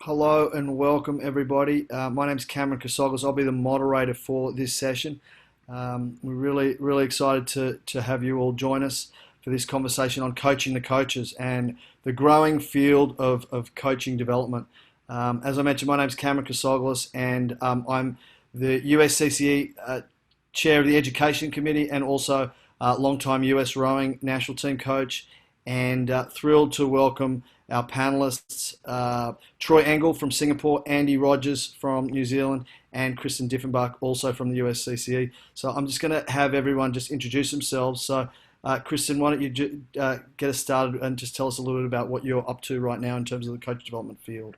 Hello and welcome, everybody. My name's Cameron Casoglis. I'll be the moderator for this session. We're really excited to have you all join us for this conversation on coaching the coaches and the growing field of coaching development. As I mentioned, my name's Cameron Casoglis, and I'm the USCCE chair of the Education Committee and also long-time US rowing national team coach, and thrilled to welcome our panelists, Troy Engel from Singapore, Andy Rogers from New Zealand, and Kristen Diffenbach, also from the USCCE. So I'm just going to have everyone just introduce themselves. So, Kristen, why don't you get us started and just tell us a little bit about what you're up to right now in terms of the coach development field?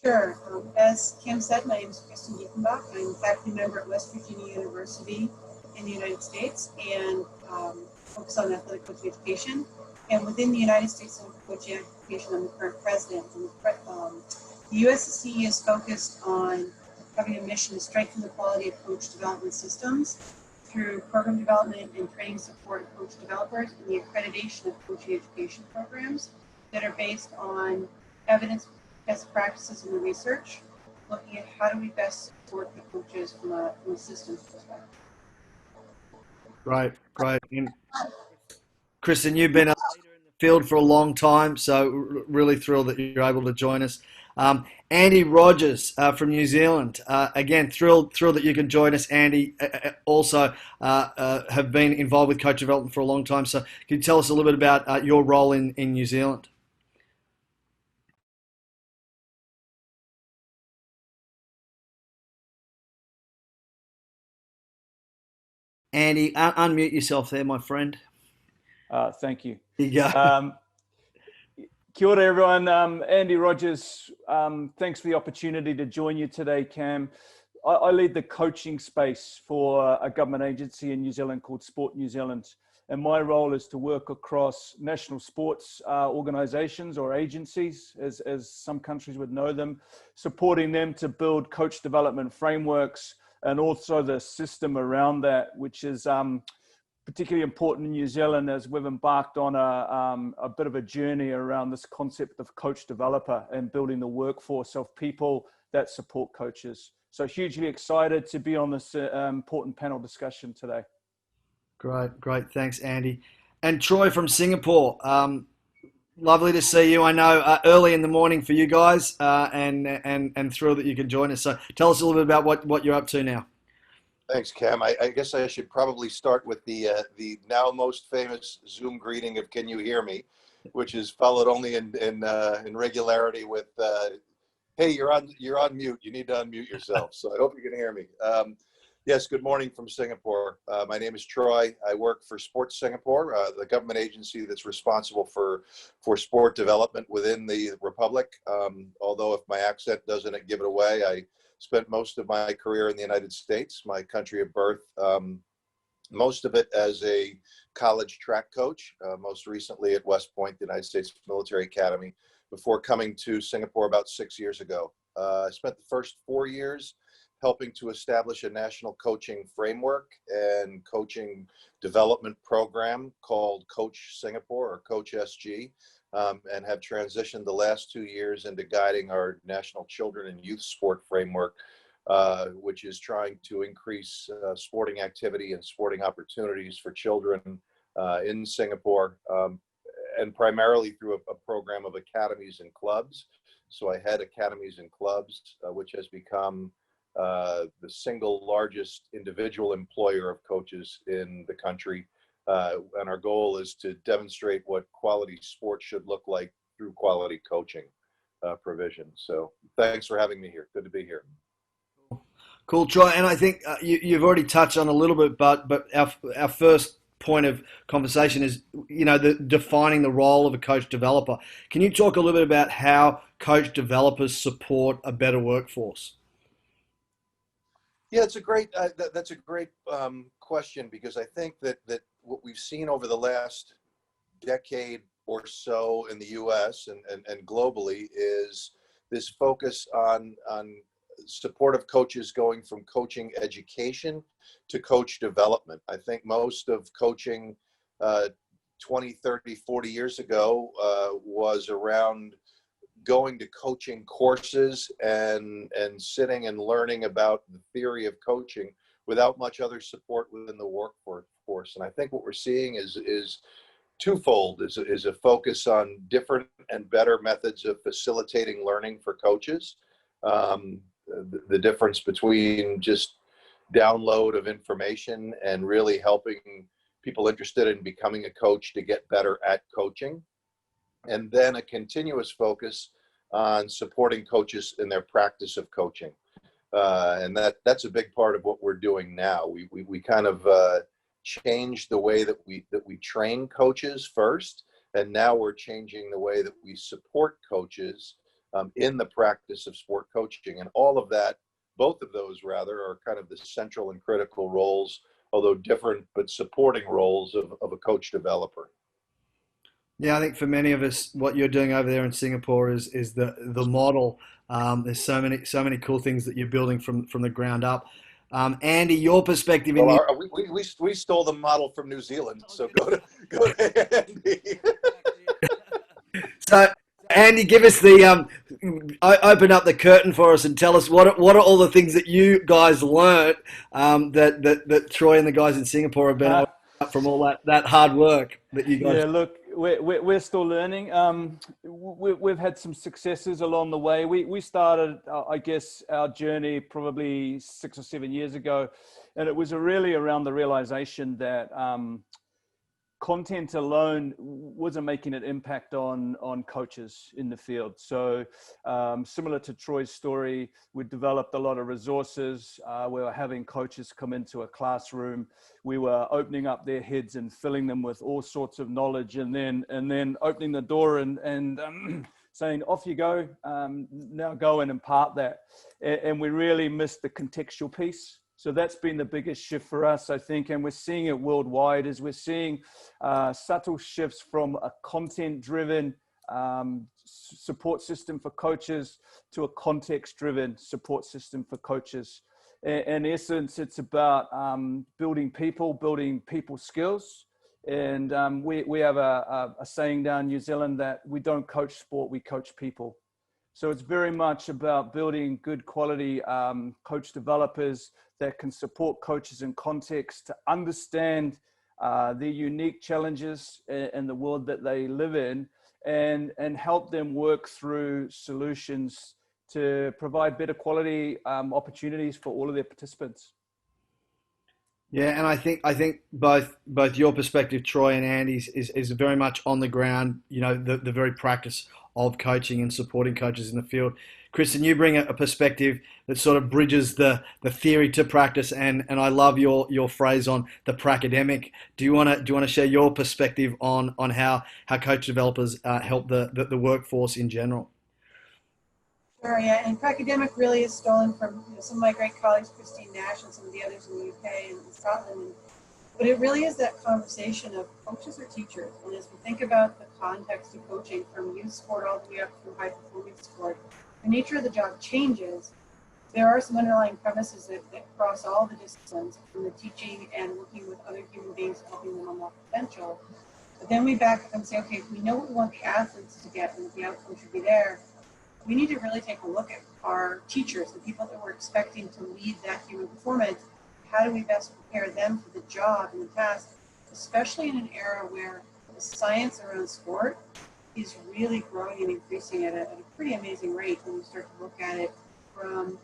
Sure. As Kim said, my name is Kristen Diffenbach. I'm a faculty member at West Virginia University in the United States and focus on athletic coaching education. And within the United States Center for Coaching Education, I'm the current president. And the USCCE is focused on having a mission to strengthen the quality of coach development systems through program development and training support of coach developers and the accreditation of coaching education programs that are based on evidence, best practices in the research, looking at how do we best support the coaches from a systems perspective. Great. And Kristen, you've been a leader in the field for a long time, so really thrilled that you're able to join us. Andy Rogers from New Zealand, again, thrilled that you can join us. Andy, also have been involved with coach development for a long time. So can you tell us a little bit about your role in New Zealand? Andy, unmute yourself there, my friend. Thank you. There you go. Kia ora, everyone. Andy Rogers. Thanks for the opportunity to join you today, Cam. I lead the coaching space for a government agency in New Zealand called Sport New Zealand. And my role is to work across national sports organizations or agencies, as some countries would know them, supporting them to build coach development frameworks and also the system around that, which is particularly important in New Zealand as we've embarked on a bit of a journey around this concept of coach developer and building the workforce of people that support coaches. So hugely excited to be on this important panel discussion today. Great. Thanks, Andy. And Troy from Singapore. Lovely to see you. I know early in the morning for you guys, and thrilled that you can join us. So tell us a little bit about what you're up to now. Thanks, Cam. I guess I should probably start with the now most famous Zoom greeting of "Can you hear me?", which is followed only in regularity with "Hey, you're on mute. You need to unmute yourself." So I hope you can hear me. Yes, good morning from Singapore. My name is Troy. I work for Sports Singapore, the government agency that's responsible for sport development within the Republic. Although if my accent doesn't give it away, I spent most of my career in the United States, my country of birth, most of it as a college track coach, most recently at West Point, the United States Military Academy, before coming to Singapore about 6 years ago. I spent the first 4 years helping to establish a national coaching framework and coaching development program called Coach Singapore, or Coach SG. And have transitioned the last 2 years into guiding our national children and youth sport framework, which is trying to increase sporting activity and sporting opportunities for children in Singapore, and primarily through a program of academies and clubs. So I head academies and clubs, which has become the single largest individual employer of coaches in the country. And our goal is to demonstrate what quality sports should look like through quality coaching provision. So thanks for having me here. Good to be here. Cool, Troy. And I think you've already touched on a little bit, but our first point of conversation is, the defining the role of a coach developer. Can you talk a little bit about how coach developers support a better workforce? Yeah, it's that's a great question, because I think that what we've seen over the last decade or so in the U.S. and globally is this focus on supportive coaches going from coaching education to coach development. I think most of coaching 20, 30, 40 years ago was around going to coaching courses and sitting and learning about the theory of coaching without much other support within the workforce. And I think what we're seeing is twofold: is a focus on different and better methods of facilitating learning for coaches. The difference between just download of information and really helping people interested in becoming a coach to get better at coaching. And then a continuous focus on supporting coaches in their practice of coaching. And that's a big part of what we're doing now. We kind of changed the way that we train coaches first, and now we're changing the way that we support coaches in the practice of sport coaching. And all of that, both of those rather, are kind of the central and critical roles, although different but supporting roles of a coach developer. Yeah, I think for many of us, what you're doing over there in Singapore is the model. There's so many cool things that you're building from the ground up. Andy, your perspective in Well, we stole the model from New Zealand, so go to Andy. So, Andy, give us the open up the curtain for us and tell us what are all the things that you guys learnt that Troy and the guys in Singapore have been able to get from all that hard work that you guys. Yeah, look, we're still learning. We've had some successes along the way. We started, I guess, our journey probably 6 or 7 years ago, and it was really around the realization that content alone wasn't making an impact on coaches in the field. So similar to Troy's story, we developed a lot of resources. We were having coaches come into a classroom. We were opening up their heads and filling them with all sorts of knowledge, and then opening the door and saying, off you go, now go and impart that. And we really missed the contextual piece. So that's been the biggest shift for us, I think, and we're seeing it worldwide, as we're seeing subtle shifts from a content-driven support system for coaches to a context-driven support system for coaches. In essence, it's about building people skills. And we have a saying down in New Zealand that we don't coach sport, we coach people. So it's very much about building good quality coach developers that can support coaches in context to understand the unique challenges in the world that they live in, and help them work through solutions to provide better quality opportunities for all of their participants. Yeah, and I think both your perspective, Troy, and Andy's is very much on the ground. You know, the very practice of coaching and supporting coaches in the field. Kristen, you bring a perspective that sort of bridges the theory to practice, and I love your phrase on the pracademic. Do you want to share your perspective on how coach developers help the workforce in general? Sure, yeah, and academic really is stolen from some of my great colleagues, Christine Nash and some of the others in the UK and in Scotland. But it really is that conversation of coaches or teachers. And as we think about the context of coaching from youth sport all the way up through high performance sport, the nature of the job changes. There are some underlying premises that cross all the disciplines, from the teaching and working with other human beings, helping them unlock potential. But then we back up and say, okay, we know what we want the athletes to get and the outcome should be there. We need to really take a look at our teachers, the people that we're expecting to lead that human performance. How do we best prepare them for the job and the task, especially in an era where the science around sport is really growing and increasing at a pretty amazing rate when you start to look at it from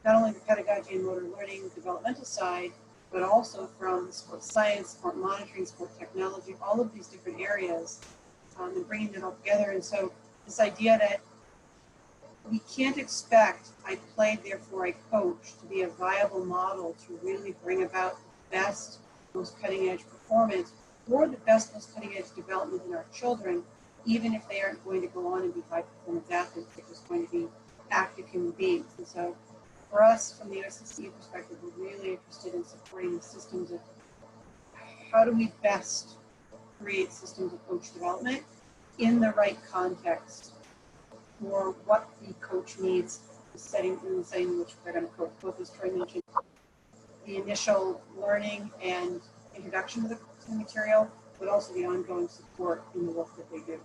not only the pedagogy and motor learning developmental side, but also from sport science, sport monitoring, sport technology, all of these different areas, and bringing them all together. And so this idea that we can't expect I played, therefore I coach to be a viable model to really bring about the best, most cutting edge performance or the best, most cutting edge development in our children, even if they aren't going to go on and be high performance athletes, they're just going to be active human beings. And so for us, from the USCCU perspective, we're really interested in supporting the systems of how do we best create systems of coach development in the right context for what the coach needs in the setting in which they're going to coach. Both as Troy mentioned, the initial learning and introduction to the material, but also the ongoing support in the work that they do.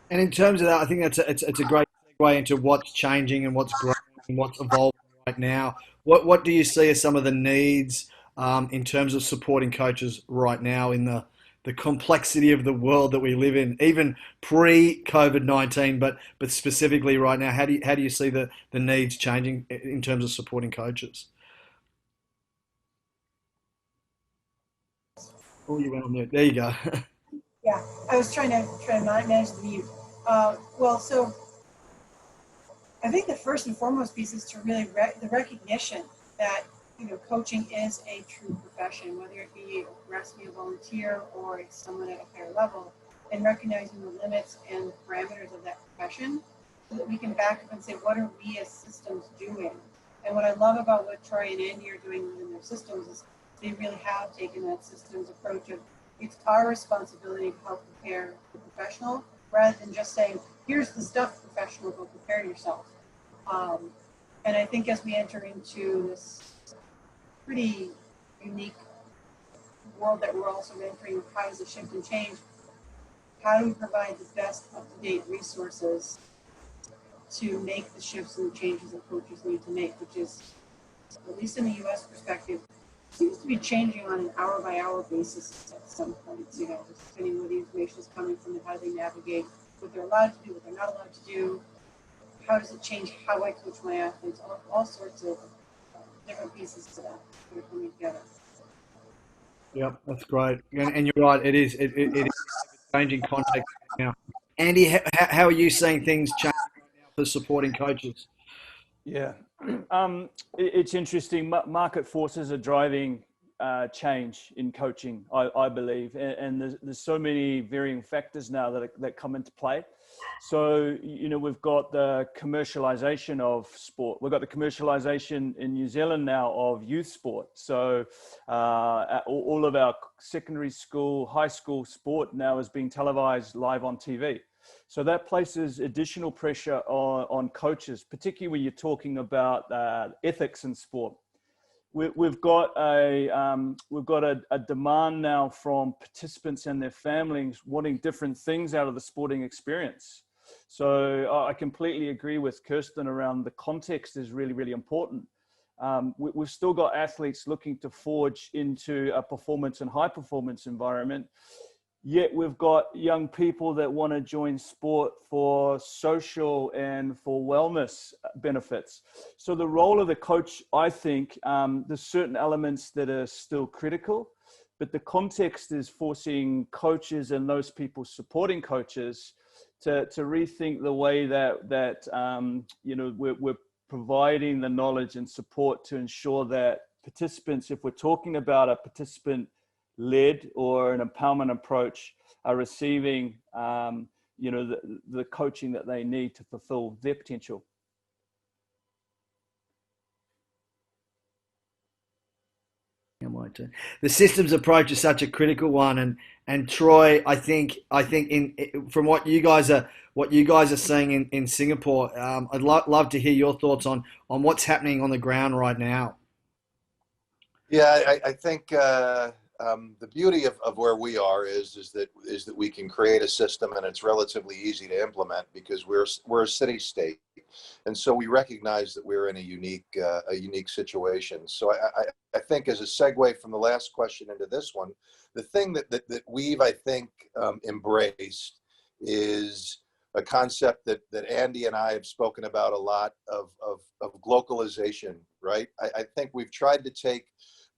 And in terms of that, I think it's a great segue into what's changing and what's growing and what's evolving right now. What do you see as some of the needs in terms of supporting coaches right now in the complexity of the world that we live in, even pre-COVID-19, but specifically right now? How do you see the needs changing in terms of supporting coaches? Oh, you went on mute. There you go. Yeah, I was trying to manage the mute. So I think the first and foremost piece is to really the recognition that coaching is a true profession, whether it be a volunteer or it's someone at a higher level, and recognizing the limits and parameters of that profession, so that we can back up and say, what are we as systems doing? And what I love about what Troy and Andy are doing within their systems is they really have taken that systems approach of it's our responsibility to help prepare the professional, rather than just saying, here's the stuff, professional, go prepare yourself. And I think as we enter into this pretty unique world that we're also entering, how does it shift and change? How do we provide the best up-to-date resources to make the shifts and the changes that coaches need to make, which is, at least in the U.S. perspective, seems to be changing on an hour-by-hour basis at some points, depending where the information is coming from and how they navigate what they're allowed to do, what they're not allowed to do. How does it change how I coach my athletes? All sorts of different pieces to that that are coming together. Yep, that's great. And you're right. It is changing context now. Andy, how are you seeing things change for supporting coaches? Yeah, it's interesting. Market forces are driving change in coaching, I believe, and there's so many varying factors now that come into play. So, we've got the commercialization of sport. We've got the commercialization in New Zealand now of youth sport. So all of our secondary school, high school sport now is being televised live on TV. So that places additional pressure on coaches, particularly when you're talking about ethics in sport. We've got a demand now from participants and their families wanting different things out of the sporting experience. So I completely agree with Kirsten around the context is really, really important. We've still got athletes looking to forge into a performance and high performance environment. Yet we've got young people that want to join sport for social and for wellness benefits. So the role of the coach, I think, there's certain elements that are still critical, but the context is forcing coaches and those people supporting coaches to rethink the way that we're providing the knowledge and support to ensure that participants, if we're talking about a participant-led or an empowerment approach, are receiving the coaching that they need to fulfill their potential. The systems approach is such a critical one, and Troy, I think from what you guys are seeing in Singapore, I'd love to hear your thoughts on what's happening on the ground right now. Yeah, I think the beauty of where we are is that we can create a system, and it's relatively easy to implement because we're a city state, and so we recognize that we're in a unique situation. So I think as a segue from the last question into this one, the thing that we've I think embraced is a concept that Andy and I have spoken about a lot of globalization, right? I think we've tried to take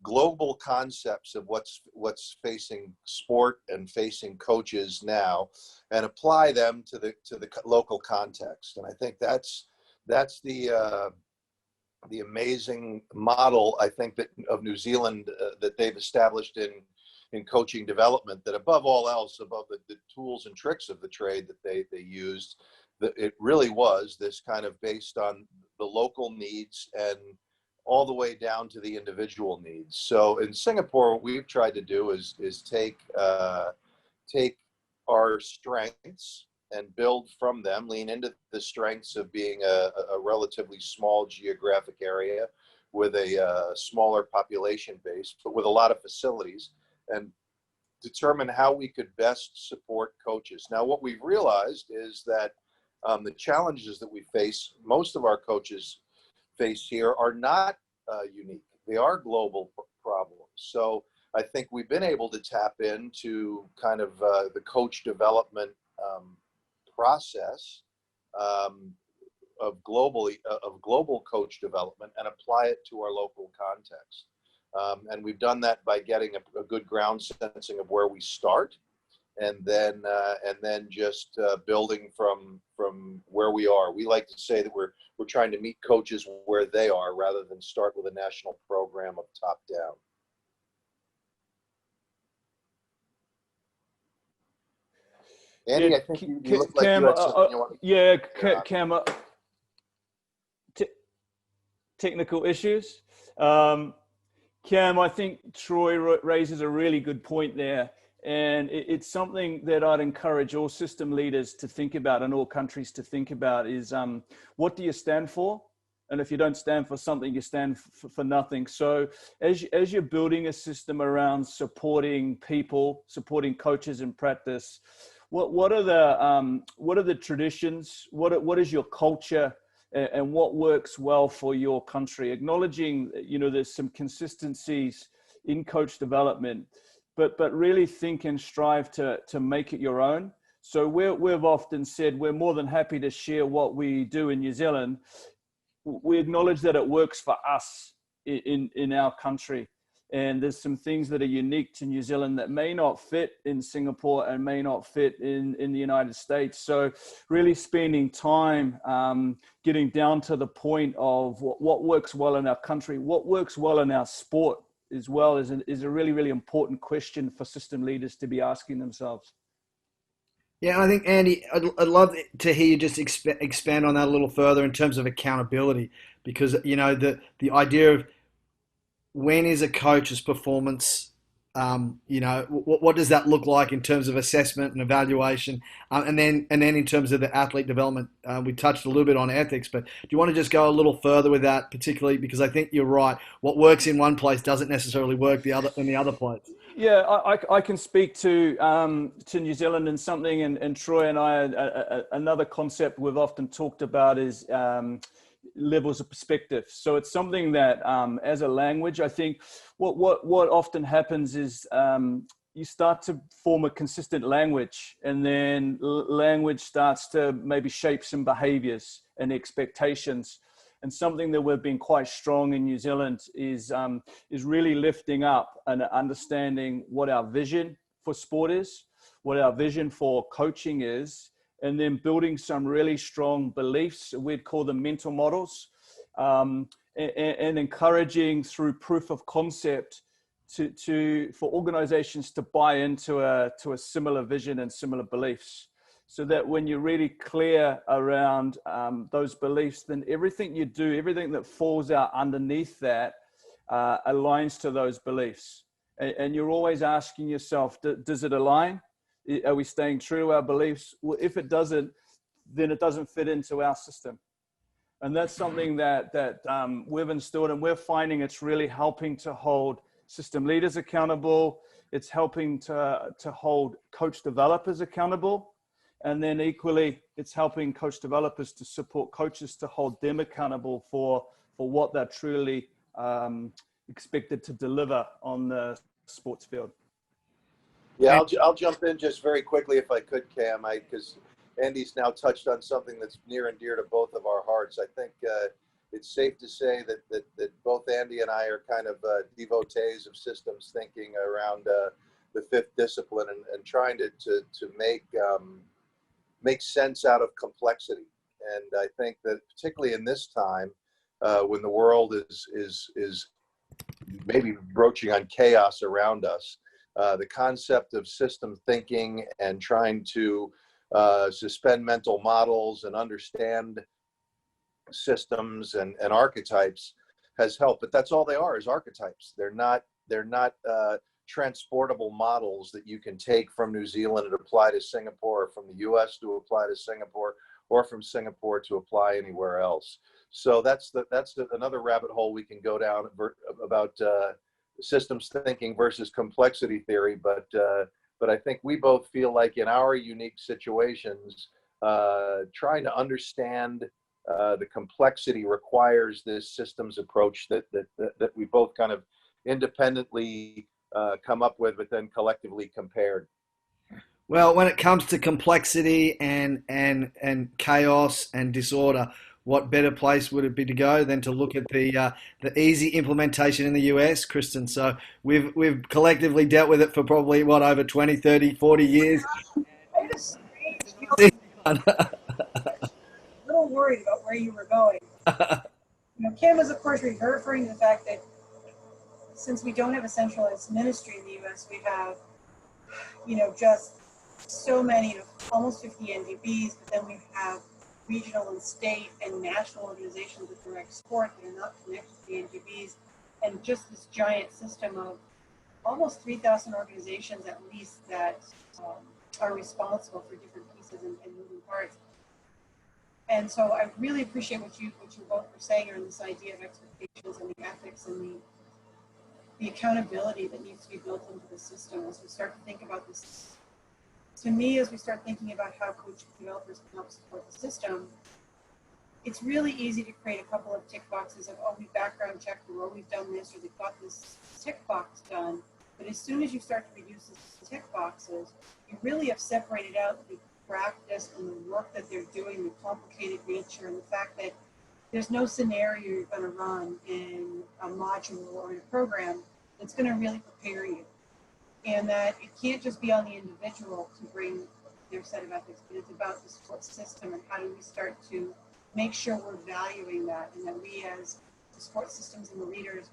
global concepts of what's facing sport and facing coaches now and apply them to the local context. And I think that's the amazing model, I think, that of New Zealand that they've established in coaching development, that above all else, above the tools and tricks of the trade that they used, that it really was this kind of based on the local needs and all the way down to the individual needs. So in Singapore, what we've tried to do is take our strengths and build from them, lean into the strengths of being a relatively small geographic area with a smaller population base, but with a lot of facilities, and determine how we could best support coaches. Now, what we've realized is that the challenges that we face, most of our coaches face here, are not unique. They are global problems. So I think we've been able to tap into kind of the coach development process of global coach development and apply it to our local context. And we've done that by getting a good ground sensing of where we start, and then just building from where we are. We like to say that we're trying to meet coaches where they are rather than start with a national program of top down. Andy, Yeah, I think you look like Cam, you had something you wanted to yeah, share. Cam, technical issues. Cam, I think Troy raises a really good point there. And it's something that I'd encourage all system leaders to think about and all countries to think about is what do you stand for? And if you don't stand for something, you stand for nothing. So as you're building a system around supporting people, supporting coaches in practice, what are the traditions? What is your culture? And what works well for your country? Acknowledging, there's some consistencies in coach development, but really think and strive to make it your own. So we've often said we're more than happy to share what we do in New Zealand. We acknowledge that it works for us in our country. And there's some things that are unique to New Zealand that may not fit in Singapore and may not fit in the United States. So really spending time getting down to the point of what works well in our country, what works well in our sport as well is a really, really important question for system leaders to be asking themselves. Yeah, I think, Andy, I'd love to hear you just expand on that a little further in terms of accountability, because, the idea of when is a coach's performance, what does that look like in terms of assessment and evaluation, and then in terms of the athlete development. We touched a little bit on ethics, but do you want to just go a little further with that, particularly because I think you're right. What works in one place doesn't necessarily work in the other place. Yeah, I can speak to New Zealand and something, and Troy and I, another concept we've often talked about is levels of perspective. So it's something that as a language, I think what often happens is you start to form a consistent language, and then language starts to maybe shape some behaviors and expectations. And something that we've been quite strong in New Zealand is really lifting up and understanding what our vision for sport is, what our vision for coaching is, and then building some really strong beliefs. We'd call them mental models, and encouraging through proof of concept for organizations to buy into a similar vision and similar beliefs. So that when you're really clear around those beliefs, then everything you do, everything that falls out underneath that aligns to those beliefs. And you're always asking yourself, does it align? Are we staying true to our beliefs? Well, if it doesn't, then it doesn't fit into our system. And that's something that we've instilled, and we're finding it's really helping to hold system leaders accountable. It's helping to hold coach developers accountable. And then equally, it's helping coach developers to support coaches to hold them accountable for what they're truly expected to deliver on the sports field. Yeah, I'll jump in just very quickly if I could, Cam, because Andy's now touched on something that's near and dear to both of our hearts. I think it's safe to say that both Andy and I are kind of devotees of systems thinking around the fifth discipline and trying to make sense out of complexity. And I think that particularly in this time, when the world is maybe broaching on chaos around us, the concept of system thinking and trying to suspend mental models and understand systems and archetypes has helped. But that's all they are, is archetypes. They're not transportable models that you can take from New Zealand and apply to Singapore, or from the US to apply to Singapore, or from Singapore to apply anywhere else. So that's another rabbit hole we can go down about systems thinking versus complexity theory, but I think we both feel like in our unique situations, trying to understand the complexity requires this systems approach that we both kind of independently come up with, but then collectively compared. Well, when it comes to complexity and chaos and disorder, what better place would it be to go than to look at the easy implementation in the US, Kristen? So we've collectively dealt with it for probably what, over 20, 30, 40 years. I just a little worried about where you were going. Kim is, of course, referring to the fact that since we don't have a centralized ministry in the U.S., we have, just so many, almost 50 NDBs, but then we have regional and state and national organizations that direct sport that are not connected to the NDBs, and just this giant system of almost 3,000 organizations at least that are responsible for different pieces and moving parts. And so I really appreciate what you both were saying on this idea of expectations and the ethics and the accountability that needs to be built into the system as we start to think about this. To me, as we start thinking about how coach developers can help support the system, it's really easy to create a couple of tick boxes of, we background checked, or we've done this, or they've got this tick box done. But as soon as you start to reduce the tick boxes, you really have separated out the practice and the work that they're doing, the complicated nature, and the fact that there's no scenario you're going to run in a module or in a program that's going to really prepare you. And that it can't just be on the individual to bring their set of ethics, but it's about the support system and how do we start to make sure we're valuing that, and that we as the support systems and the leaders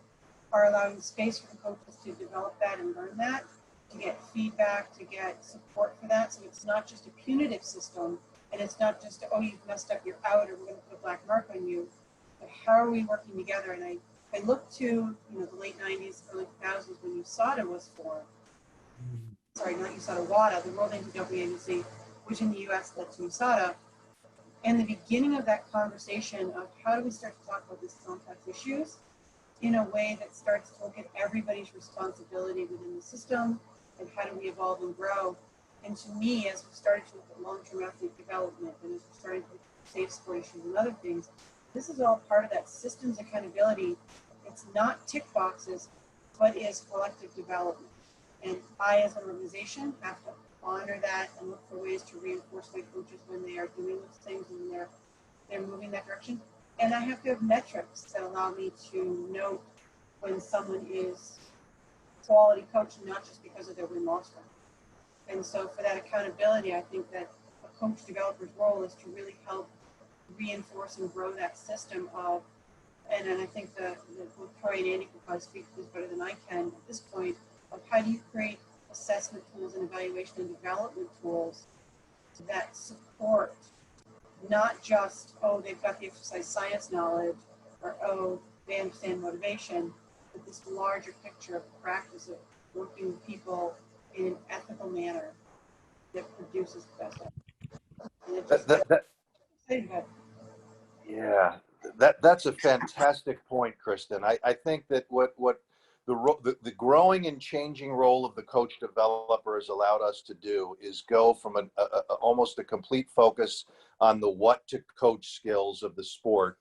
are allowing space for the coaches to develop that and learn that, to get feedback, to get support for that. So it's not just a punitive system, and it's not just, you've messed up, you're out, or we're going to put a black mark on you. But how are we working together? And I look to the late 90s, early 2000s when USADA was formed. Sorry, not USADA, WADA, the World Anti-Doping Agency, which in the US led to USADA. And the beginning of that conversation of how do we start to talk about these complex issues in a way that starts to look at everybody's responsibility within the system, and how do we evolve and grow. And to me, as we started to look at long-term athlete development, and as we started to look at safe sport issues and other things, this is all part of that systems accountability. It's not tick boxes, but is collective development. And I, as an organization, have to honor that and look for ways to reinforce my coaches when they are doing those things and they're moving that direction. And I have to have metrics that allow me to note when someone is quality coach, not just because of their win-loss record. And so for that accountability, I think that a coach developer's role is to really help reinforce and grow that system of, and I think that both Troy and Andy can probably speak to this better than I can at this point, of how do you create assessment tools and evaluation and development tools that support not just, they've got the exercise science knowledge, or they understand motivation, but this larger picture of practice of working with people in an ethical manner that produces the best outcome. Yeah, that's a fantastic point, Kristen. I think that what the growing and changing role of the coach developer has allowed us to do is go from almost a complete focus on the what to coach skills of the sport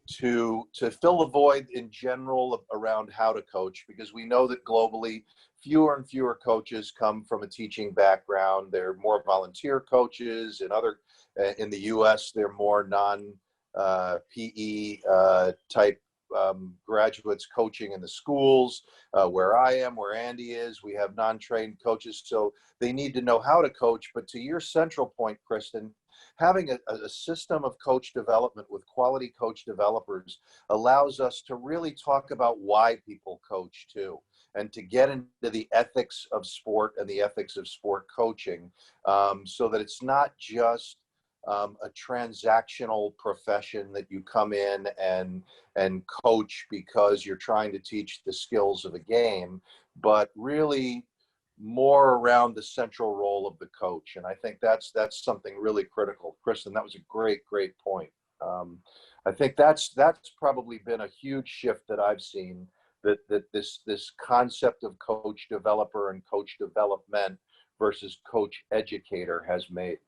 to fill the void in general around how to coach, because we know that globally fewer and fewer coaches come from a teaching background. They're more volunteer coaches. In the US, they're more non-PE type graduates coaching in the schools. Where I am, where Andy is, we have non-trained coaches, so they need to know how to coach. But to your central point, Kristen, having a system of coach development with quality coach developers allows us to really talk about why people coach too, and to get into the ethics of sport and the ethics of sport coaching, so that it's not just a transactional profession that you come in and coach because you're trying to teach the skills of a game, but really more around the central role of the coach. And I think that's something really critical. Kristen, that was a great point. I think that's probably been a huge shift that I've seen that this concept of coach developer and coach development versus coach educator has made?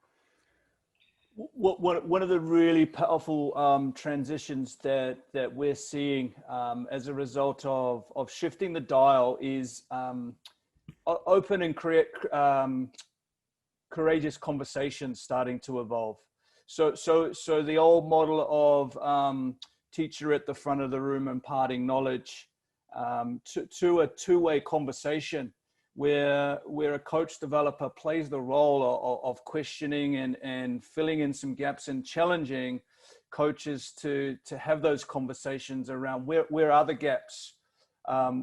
One of the really powerful transitions that we're seeing as a result of shifting the dial is open and courageous conversations starting to evolve. So the old model of teacher at the front of the room imparting knowledge to a two-way conversation where a coach developer plays the role of questioning and filling in some gaps and challenging coaches to have those conversations around where are the gaps,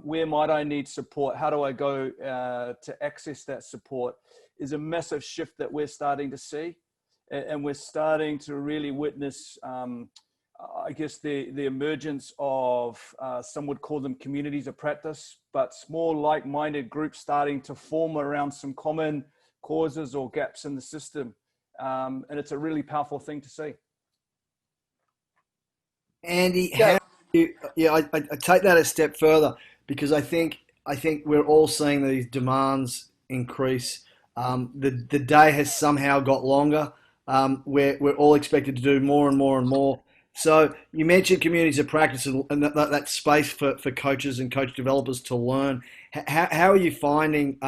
where might I need support, how do I go to access that support, is a massive shift that we're starting to see. And we're starting to really witness, I guess, the emergence of, some would call them communities of practice, but small like-minded groups starting to form around some common causes or gaps in the system. And it's a really powerful thing to see. Andy, how I take that a step further, because I think we're all seeing these demands increase. The day has somehow got longer. We're all expected to do more and more and more. So you mentioned communities of practice and that space for coaches and coach developers to learn. How are you finding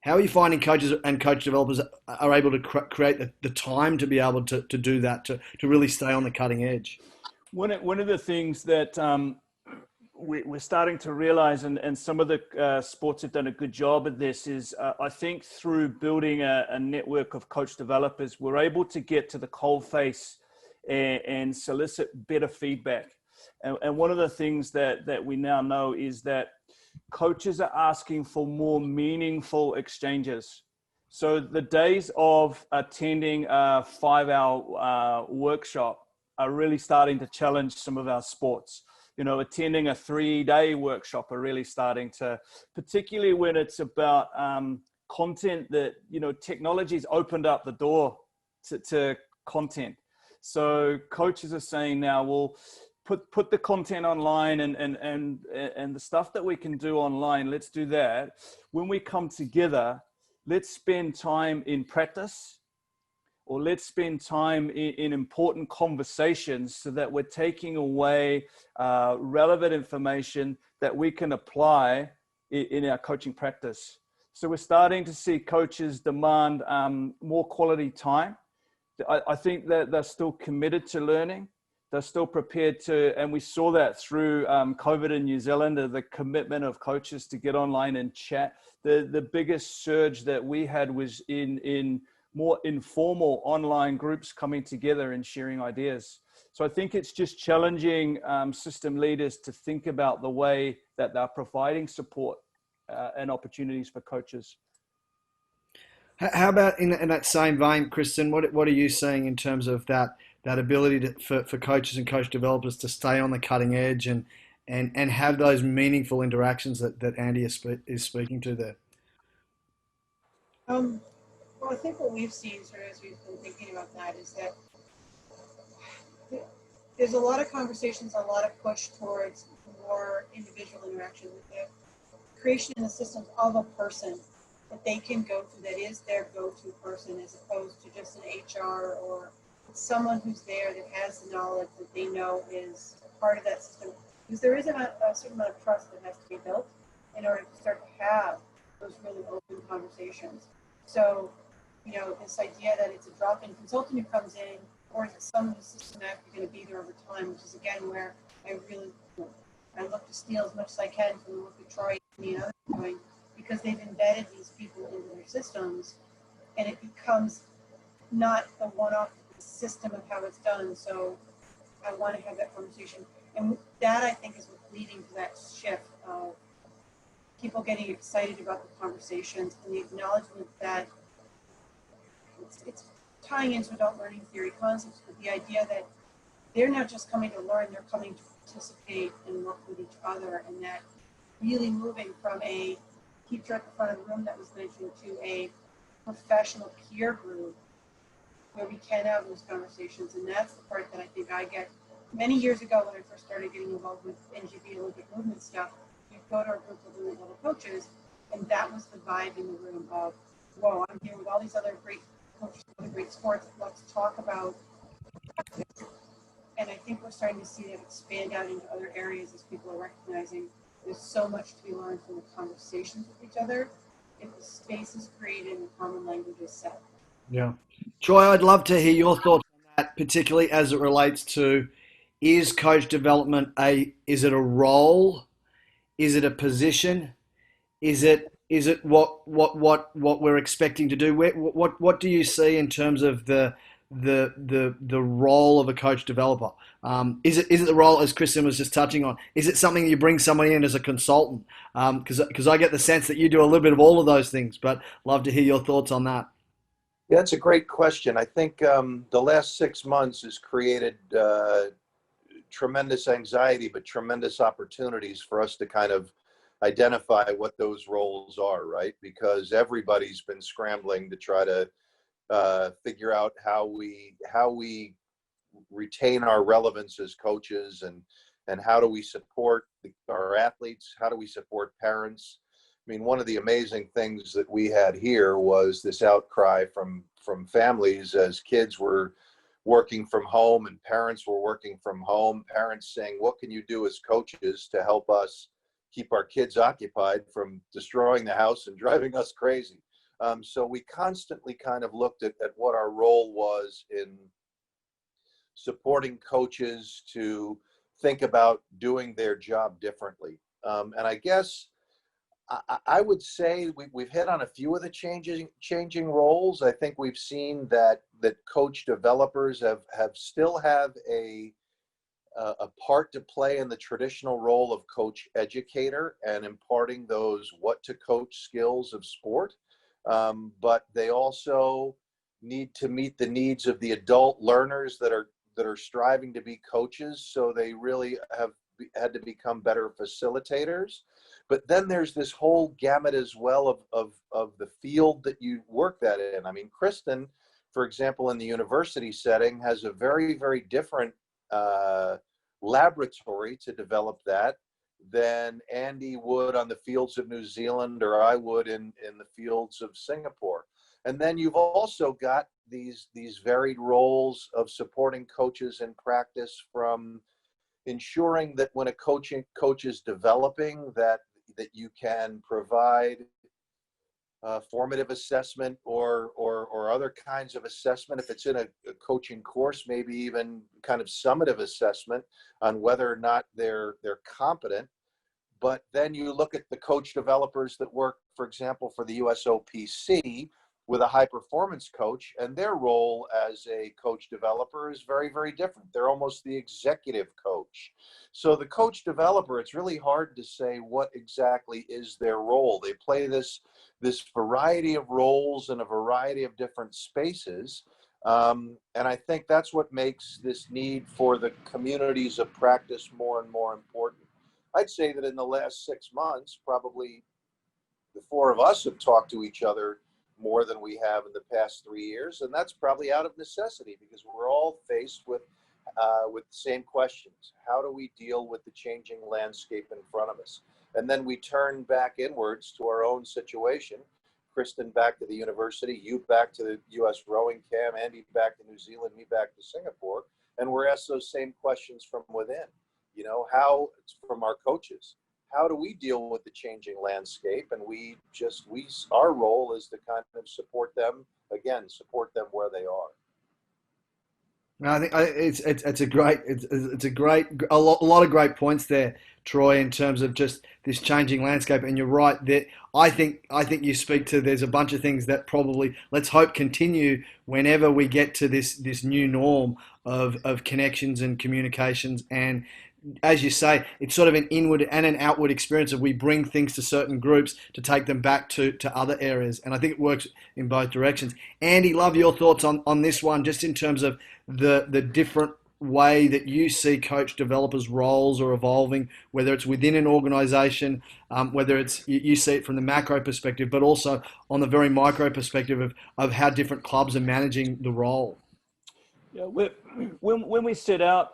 coaches and coach developers are able to create the time to be able to do that, to really stay on the cutting edge? One of the things that we're starting to realize, and some of the sports have done a good job at this, is I think through building a network of coach developers, we're able to get to the coalface and solicit better feedback. And one of the things that we now know is that coaches are asking for more meaningful exchanges. So the days of attending a 5-hour workshop are really starting to challenge some of our sports. You know, attending a 3-day workshop are really starting to, particularly when it's about content that, you know, technology's opened up the door to content. So coaches are saying now, well, put the content online and the stuff that we can do online, let's do that. When we come together, let's spend time in practice, or let's spend time in important conversations so that we're taking away relevant information that we can apply in our coaching practice. So we're starting to see coaches demand more quality time. I think that they're still committed to learning. They're still prepared to, and we saw that through COVID in New Zealand, the commitment of coaches to get online and chat. The biggest surge that we had was in more informal online groups coming together and sharing ideas. So I think it's just challenging system leaders to think about the way that they're providing support and opportunities for coaches. How about in that same vein, Kristen? What are you seeing in terms of that ability for coaches and coach developers to stay on the cutting edge and have those meaningful interactions that Andy is speaking to there? Well, I think what we've seen, sort of as we've been thinking about that, is that there's a lot of conversations, a lot of push towards more individual interaction with the creation in the systems of a person that they can go to, that is their go-to person, as opposed to just an HR or someone who's there that has the knowledge that they know is part of that system. Because there is a certain amount of trust that has to be built in order to start to have those really open conversations. So, you know, this idea that it's a drop-in consultant who comes in, or is it someone who's systematically going to be there over time, which is again where I look to steal as much as I can from the work that Troy and others are doing, because they've embedded these people into their systems, and it becomes not a one-off system of how it's done. So I want to have that conversation, and that I think is what's leading to that shift of people getting excited about the conversations and the acknowledgement that it's tying into adult learning theory concepts, but the idea that they're not just coming to learn, they're coming to participate and work with each other, and that really moving from a teacher at the front of the room that was mentioned to a professional peer group where we can have those conversations. And that's the part that I think I get. Many years ago when I first started getting involved with NGB Olympic movement stuff, go to our group of little coaches, and that was the vibe in the room of, whoa, I'm here with all these other great coaches, other great sports. Let's talk about this. And I think we're starting to see that expand out into other areas as people are recognizing there's so much to be learned from the conversations with each other if the space is created and the common language is set. Yeah. Troy, I'd love to hear your thoughts on that, particularly as it relates to, is coach development is it a role? Is it a position? Is it what we're expecting to do? What do you see in terms of the role of a coach developer? Is it the role, as Kristen was just touching on? Is it something you bring somebody in as a consultant? Because I get the sense that you do a little bit of all of those things, but love to hear your thoughts on that. Yeah, that's a great question. I think the last 6 months has created tremendous anxiety, but tremendous opportunities for us to kind of identify what those roles are, right? Because everybody's been scrambling to try to figure out how we retain our relevance as coaches, and how do we support our athletes? How do we support parents? I mean, one of the amazing things that we had here was this outcry from families as kids were working from home and parents were working from home, parents saying, what can you do as coaches to help us keep our kids occupied from destroying the house and driving us crazy? So we constantly kind of looked at what our role was in supporting coaches to think about doing their job differently. And I guess I would say we've hit on a few of the changing roles. I think we've seen that coach developers have a part to play in the traditional role of coach educator and imparting those what to coach skills of sport. But they also need to meet the needs of the adult learners that are striving to be coaches. So they really have had to become better facilitators. But then there's this whole gamut as well of the field that you work that in. I mean, Kristen, for example, in the university setting, has a very, very different laboratory to develop that than Andy would on the fields of New Zealand, or I would in the fields of Singapore. And then you've also got these varied roles of supporting coaches in practice, from ensuring that when a coach is developing, that you can provide formative assessment or other kinds of assessment. If it's in a coaching course, maybe even kind of summative assessment on whether or not they're competent. But then you look at the coach developers that work, for example, for the USOPC with a high performance coach, and their role as a coach developer is very, very different. They're almost the executive coach. So the coach developer, it's really hard to say what exactly is their role. They play this variety of roles in a variety of different spaces. And I think that's what makes this need for the communities of practice more and more important. I'd say that in the last 6 months, probably the four of us have talked to each other more than we have in the past 3 years. And that's probably out of necessity, because we're all faced with the same questions. How do we deal with the changing landscape in front of us? And then we turn back inwards to our own situation. Kristen back to the university, you back to the U.S. rowing, Cam, Andy back to New Zealand, me back to Singapore. And we're asked those same questions from within. You know, from our coaches, how do we deal with the changing landscape? And our role is to kind of support them where they are. I think it's a lot of great points there, Troy, in terms of just this changing landscape. And you're right that I think you speak to. There's a bunch of things that probably, let's hope, continue whenever we get to this new norm of connections and communications. And as you say, it's sort of an inward and an outward experience of we bring things to certain groups to take them back to other areas. And I think it works in both directions. Andy, love your thoughts on this one, just in terms of the different way that you see coach developers' roles are evolving, whether it's within an organization, whether it's you see it from the macro perspective, but also on the very micro perspective of how different clubs are managing the role. Yeah, when we set out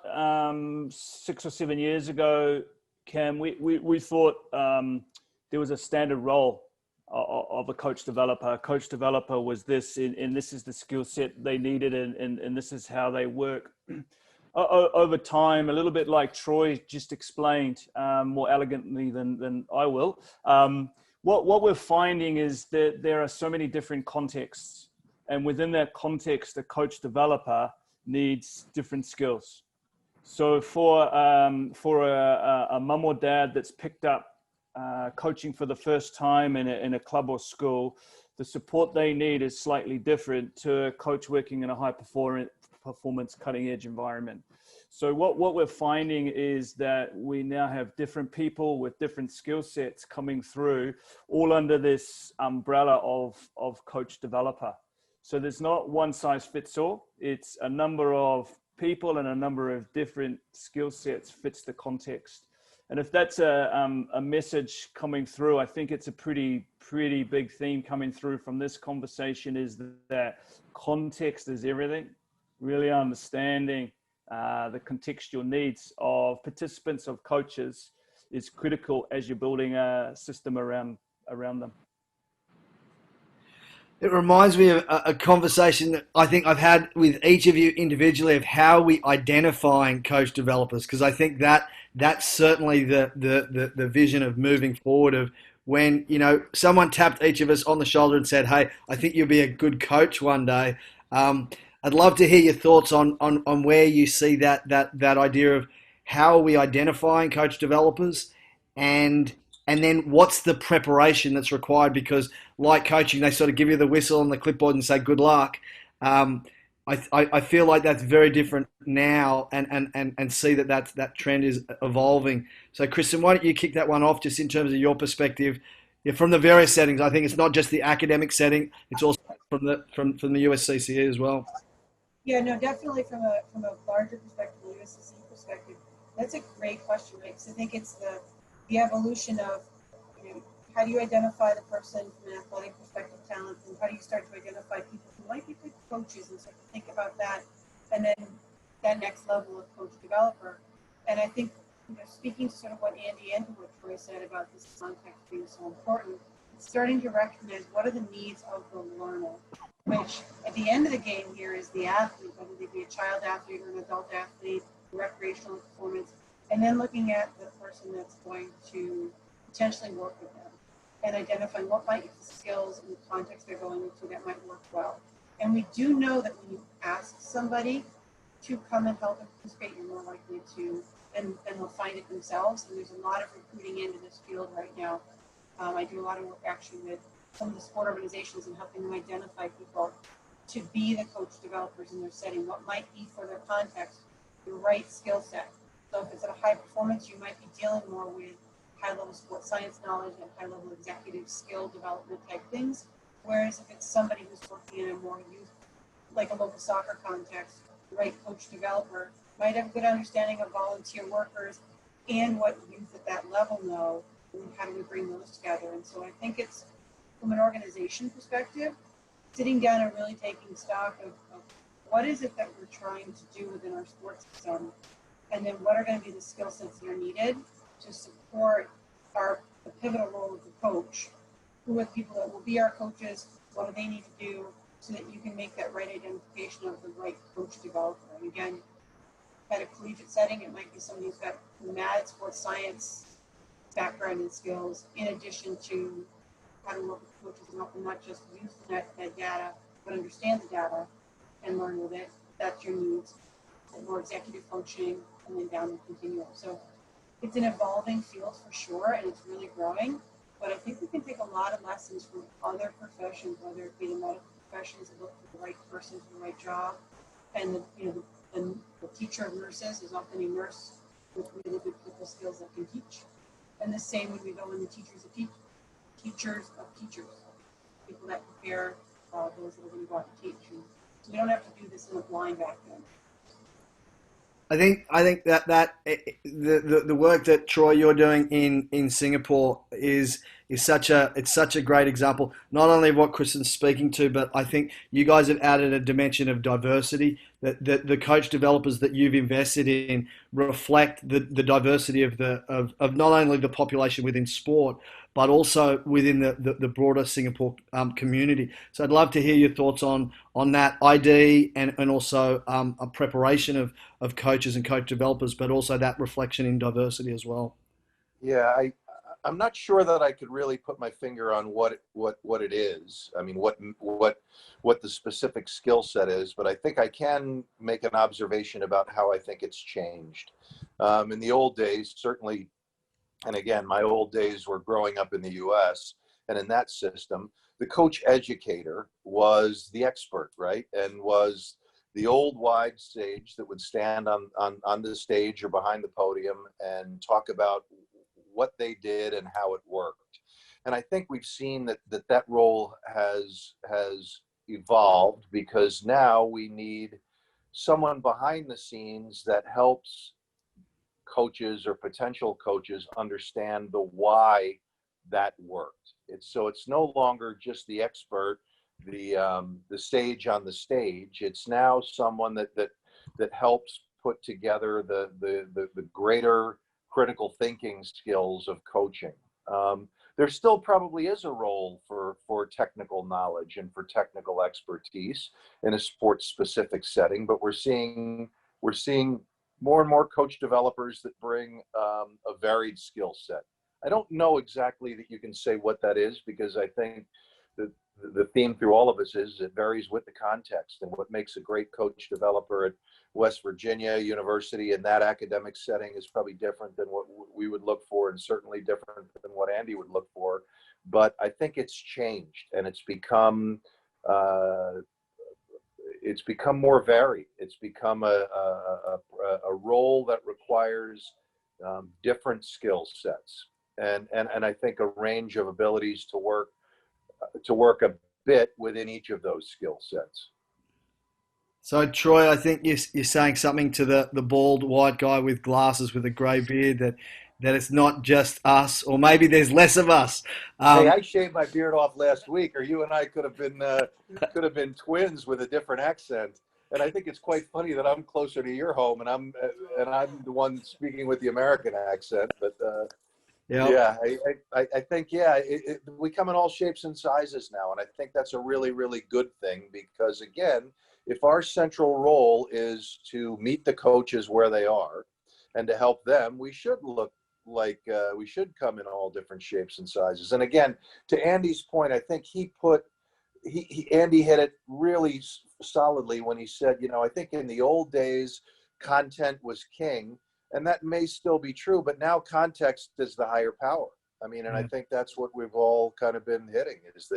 6 or 7 years ago, Cam, we thought there was a standard role of a coach developer. A coach developer was this, and this is the skill set they needed, and this is how they work. Over time, a little bit like Troy just explained more elegantly than I will. What we're finding is that there are so many different contexts, and within that context, a coach developer needs different skills. So for a mum or dad that's picked up coaching for the first time in a club or school, the support they need is slightly different to a coach working in a high performance cutting edge environment. So what we're finding is that we now have different people with different skill sets coming through, all under this umbrella of coach developer. So there's not one size fits all. It's a number of people and a number of different skill sets fits the context. And if that's a message coming through, I think it's a pretty big theme coming through from this conversation, is that context is everything. Really understanding the contextual needs of participants, of coaches, is critical as you're building a system around them. It reminds me of a conversation that I think I've had with each of you individually of how we identifying coach developers, because I think that's certainly the vision of moving forward, of when, you know, someone tapped each of us on the shoulder and said, "Hey, I think you'll be a good coach one day." I'd love to hear your thoughts on where you see that idea of how are we identifying coach developers, and then what's the preparation that's required, because like coaching, they sort of give you the whistle and the clipboard and say good luck. I feel like that's very different now, and see that trend is evolving. So Kristen, why don't you kick that one off, just in terms of your perspective, from the various settings. I think it's not just the academic setting, it's also from the USCCE as well. Yeah, no, definitely from a larger perspective, the USCCE perspective, that's a great question, right? Because I think it's the evolution of, you know, how do you identify the person from an athletic perspective, talent, and how do you start to identify people who might be good coaches, and start to think about that, and then that next level of coach developer. And I think, you know, speaking to sort of what Andy and what Troy said about this context being so important, starting to recognize what are the needs of the learner, which at the end of the game here is the athlete, whether they be a child athlete or an adult athlete, recreational performance, and then looking at the person that's going to potentially work with them and identifying what might be the skills and the context they're going into that might work well. And we do know that when you ask somebody to come and help and participate, you're more likely to, and they'll find it themselves. And there's a lot of recruiting into this field right now. I do a lot of work actually with some of the sport organizations and helping them identify people to be the coach developers in their setting, what might be for their context, the right skill set. So if it's at a high performance, you might be dealing more with high-level sports science knowledge and high-level executive skill development type things. Whereas if it's somebody who's working in a more youth, like a local soccer context, the right coach developer might have a good understanding of volunteer workers and what youth at that level know, and how do we bring those together. And so I think it's, from an organization perspective, sitting down and really taking stock of what is it that we're trying to do within our sports system, and then what are going to be the skill sets that are needed to support the pivotal role of the coach. Who are the people that will be our coaches? What do they need to do so that you can make that right identification of the right coach developer? And again, at a collegiate setting, it might be somebody who's got mad sports science background and skills, in addition to how to work with coaches and help them not just use that data, but understand the data and learn with it. That's your needs. And more executive functioning, and then down the continuum. So it's an evolving field for sure, and it's really growing. But I think we can take a lot of lessons from other professions, whether it be the medical professions that look for the right person for the right job, and the teacher of nurses is often a nurse with really good people skills that can teach. And the same when we go in the teachers of teachers, people that prepare those that are going to go out and teach. And so we don't have to do this in a blind vacuum. I think that the work that Troy you're doing in Singapore is is such a great example, not only of what Kristen's speaking to, but I think you guys have added a dimension of diversity that the coach developers that you've invested in reflect the diversity of not only the population within sport, but also within the broader Singapore community. So I'd love to hear your thoughts on that ID and also a preparation of coaches and coach developers, but also that reflection in diversity as well. Yeah, I'm not sure that I could really put my finger on what it is. I mean, what the specific skill set is, but I think I can make an observation about how I think it's changed. In the old days, certainly, and again, my old days were growing up in the U.S., and in that system, the coach educator was the expert, right? And was the old wide sage that would stand on the stage or behind the podium and talk about what they did and how it worked. And I think we've seen that role has evolved, because now we need someone behind the scenes that helps coaches or potential coaches understand the why that worked. It's no longer just the expert, the sage on the stage. It's now someone that helps put together the greater critical thinking skills of coaching. There still probably is a role for technical knowledge and for technical expertise in a sports specific setting, but we're seeing more and more coach developers that bring a varied skill set. I don't know exactly that you can say what that is, because I think the theme through all of us is it varies with the context, and what makes a great coach developer at West Virginia University in that academic setting is probably different than what we would look for, and certainly different than what Andy would look for. But I think it's changed, and it's become more varied. It's become a role that requires different skill sets, and I think a range of abilities to work a bit within each of those skill sets. So Troy, I think you're saying something to the bald white guy with glasses with a grey beard, that it's not just us, or maybe there's less of us. Hey, I shaved my beard off last week, or you and I could have been twins with a different accent. And I think it's quite funny that I'm closer to your home, and I'm the one speaking with the American accent. But yeah, I think we come in all shapes and sizes now, and I think that's a really, really good thing, because again, if our central role is to meet the coaches where they are and to help them, we should look like we should come in all different shapes and sizes. And again, to Andy's point, I think Andy hit it really solidly when he said, I think in the old days, content was king, and that may still be true, but now context is the higher power. I mean, and I think that's what we've all kind of been hitting, is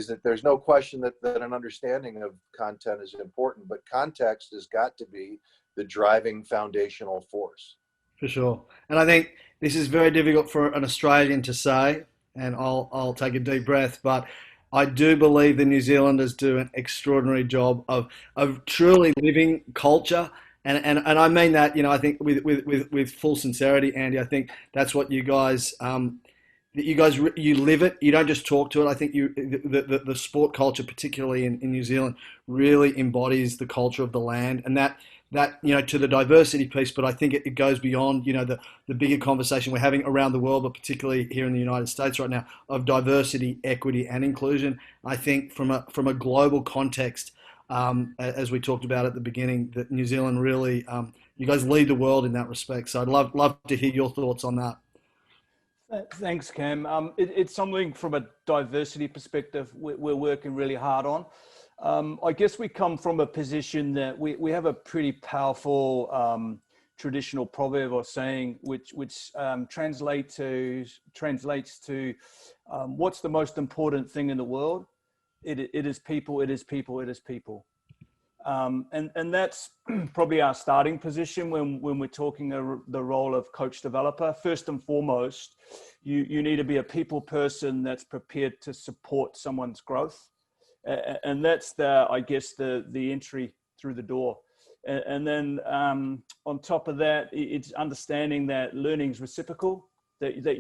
that there's no question that an understanding of content is important, but context has got to be the driving foundational force. For sure. And I think this is very difficult for an Australian to say, and I'll take a deep breath, but I do believe the New Zealanders do an extraordinary job of truly living culture. And I mean that, I think with full sincerity, Andy. I think that's what you guys you live it. You don't just talk to it. I think the sport culture, particularly in New Zealand, really embodies the culture of the land, and that to the diversity piece. But I think it goes beyond the bigger conversation we're having around the world, but particularly here in the United States right now, of diversity, equity, and inclusion. I think from a global context, as we talked about at the beginning, that New Zealand really, you guys lead the world in that respect. So I'd love to hear your thoughts on that. Thanks, Cam. It's something from a diversity perspective we're working really hard on. I guess we come from a position that we have a pretty powerful traditional proverb or saying, which translates to what's the most important thing in the world? It is people. It is people. It is people. And that's probably our starting position when we're talking the role of coach developer. First and foremost, you need to be a people person that's prepared to support someone's growth. And that's the entry through the door. And then on top of that, it's understanding that learning is reciprocal, that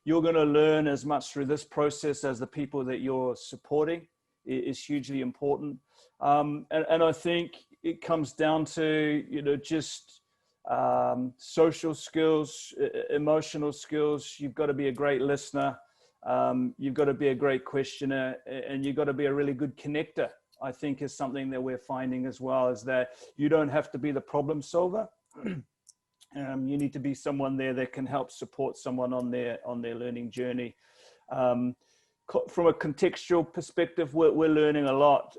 you're going to learn as much through this process as the people that you're supporting is hugely important. And I think it comes down to, just social skills, emotional skills. You've got to be a great listener. You've got to be a great questioner, and you've got to be a really good connector. I think is something that we're finding as well, is that you don't have to be the problem solver. You need to be someone there that can help support someone on their learning journey. From a contextual perspective, we're learning a lot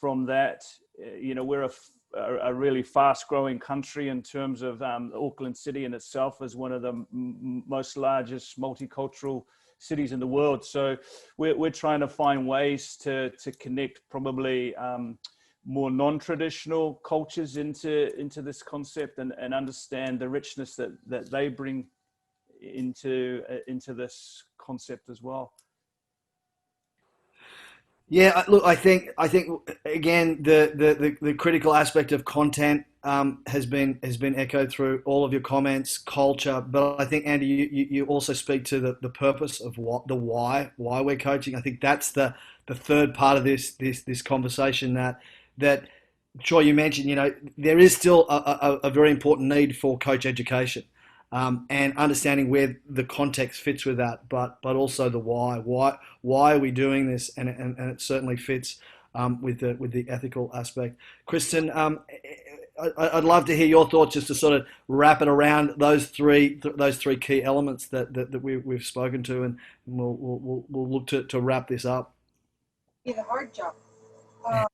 from that. We're a really fast-growing country in terms of Auckland City in itself is one of the most largest multicultural cities in the world. So we're trying to find ways to connect probably more non-traditional cultures into this concept and understand the richness that they bring into this concept as well. Yeah, look, I think again the critical aspect of content has been echoed through all of your comments, culture, but I think, Andy, you also speak to the purpose of why we're coaching. I think that's the third part of this conversation that Troy, you mentioned. There is still a very important need for coach education. And understanding where the context fits with that, but also the why. Why are we doing this? And it certainly fits with the ethical aspect. Kristen, I'd love to hear your thoughts, just to sort of wrap it around those three key elements that we've spoken to, and we'll look to wrap this up. Be the hard job. I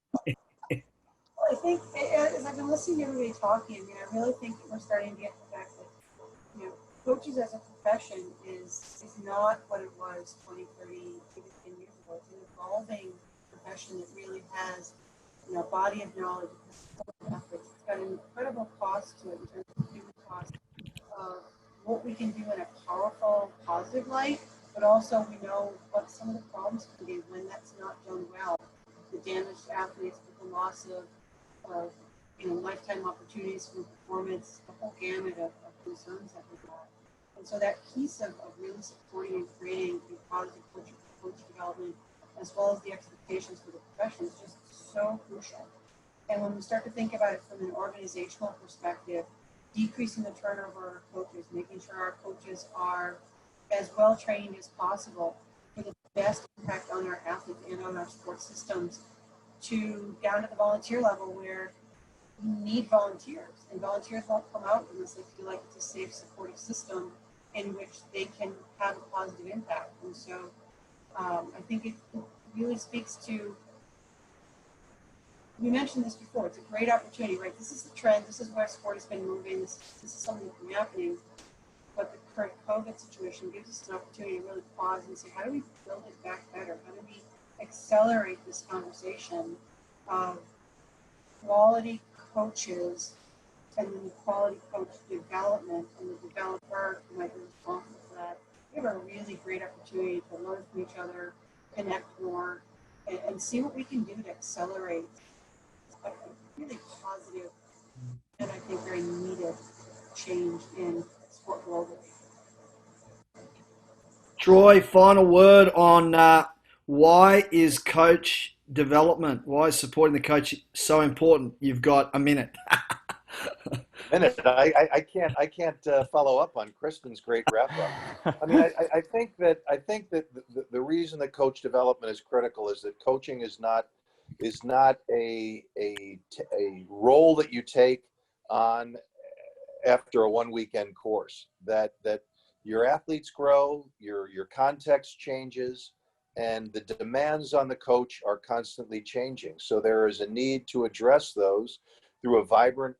think as I've been listening to everybody talking, I really think that we're starting to get the fact that coaches as a profession is not what it was 20, 30, even 10 years ago. It's an evolving profession that really has, a body of knowledge, efforts. It's got an incredible cost to it in terms of human cost of what we can do in a powerful, positive light, but also we know what some of the problems can be when that's not done well. The damage to athletes, the loss of lifetime opportunities for performance, the whole gamut of concerns that we've got. And so that piece of really supporting and creating a positive coach development, as well as the expectations for the profession, is just so crucial. And when we start to think about it from an organizational perspective, decreasing the turnover of coaches, making sure our coaches are as well trained as possible for the best impact on our athletes and on our sports systems, to down to the volunteer level where you need volunteers, and volunteers won't come out unless they feel like it's a safe, supportive system in which they can have a positive impact. And so I think it really speaks to, we mentioned this before, it's a great opportunity, right? This is the trend, this is where sport has been moving, this is something that's been happening, but the current COVID situation gives us an opportunity to really pause and say, how do we build it back better? How do we accelerate this conversation of quality coaches and then the quality coach development and the developer who might be responsible for that? We have a really great opportunity to learn from each other, connect more, and see what we can do to accelerate a really positive and I think very needed change in sport globally. Troy, final word on why is coach development, why is supporting the coach so important? You've got a minute. I can't follow up on Kristen's great wrap up. I mean, I think that the reason that coach development is critical is that coaching is not a role that you take on after a one weekend course. That your athletes grow, your context changes, and the demands on the coach are constantly changing. So there is a need to address those through a vibrant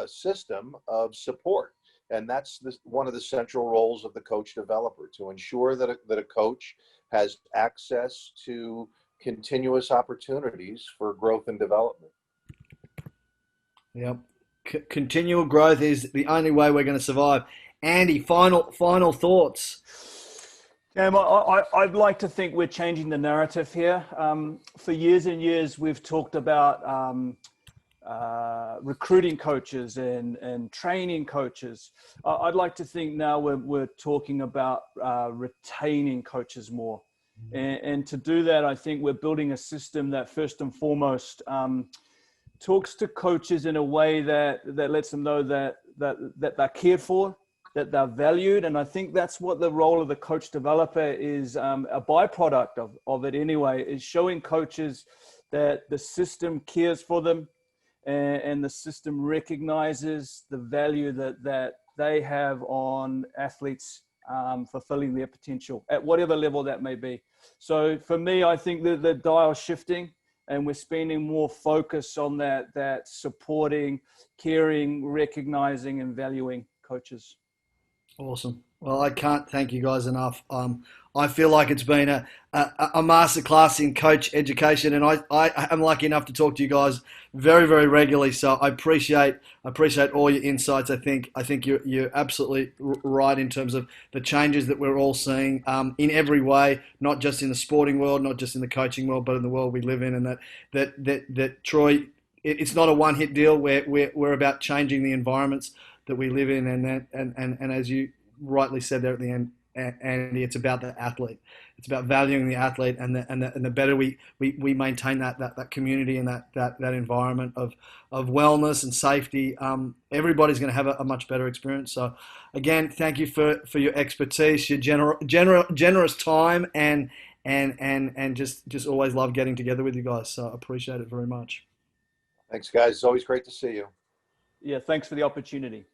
system of support. And that's one of the central roles of the coach developer, to ensure that a coach has access to continuous opportunities for growth and development. Yep. Continual growth is the only way we're going to survive. Andy, final thoughts. I'd like to think we're changing the narrative here. For years and years, we've talked about recruiting coaches and training coaches. I'd like to think now we're talking about retaining coaches more. And to do that, I think we're building a system that first and foremost talks to coaches in a way that lets them know that they're cared for, that they're valued. And I think that's what the role of the coach developer is, a byproduct of it anyway, is showing coaches that the system cares for them, and the system recognizes the value that they have on athletes fulfilling their potential at whatever level that may be. So for me, I think the dial's shifting, and we're spending more focus on that supporting, caring, recognizing, and valuing coaches. Awesome. Well, I can't thank you guys enough. I feel like it's been a masterclass in coach education, and I am lucky enough to talk to you guys very, very regularly. So I appreciate all your insights. I think you're absolutely right in terms of the changes that we're all seeing in every way, not just in the sporting world, not just in the coaching world, but in the world we live in. And that Troy, it's not a one-hit deal. We're about changing the environments that we live in, and as you rightly said there at the end, Andy, it's about the athlete. It's about valuing the athlete, and the better we maintain that community and that environment of wellness and safety, everybody's going to have a much better experience. So, again, thank you for your expertise, your generous time, and just always love getting together with you guys. So appreciate it very much. Thanks, guys. It's always great to see you. Yeah, thanks for the opportunity.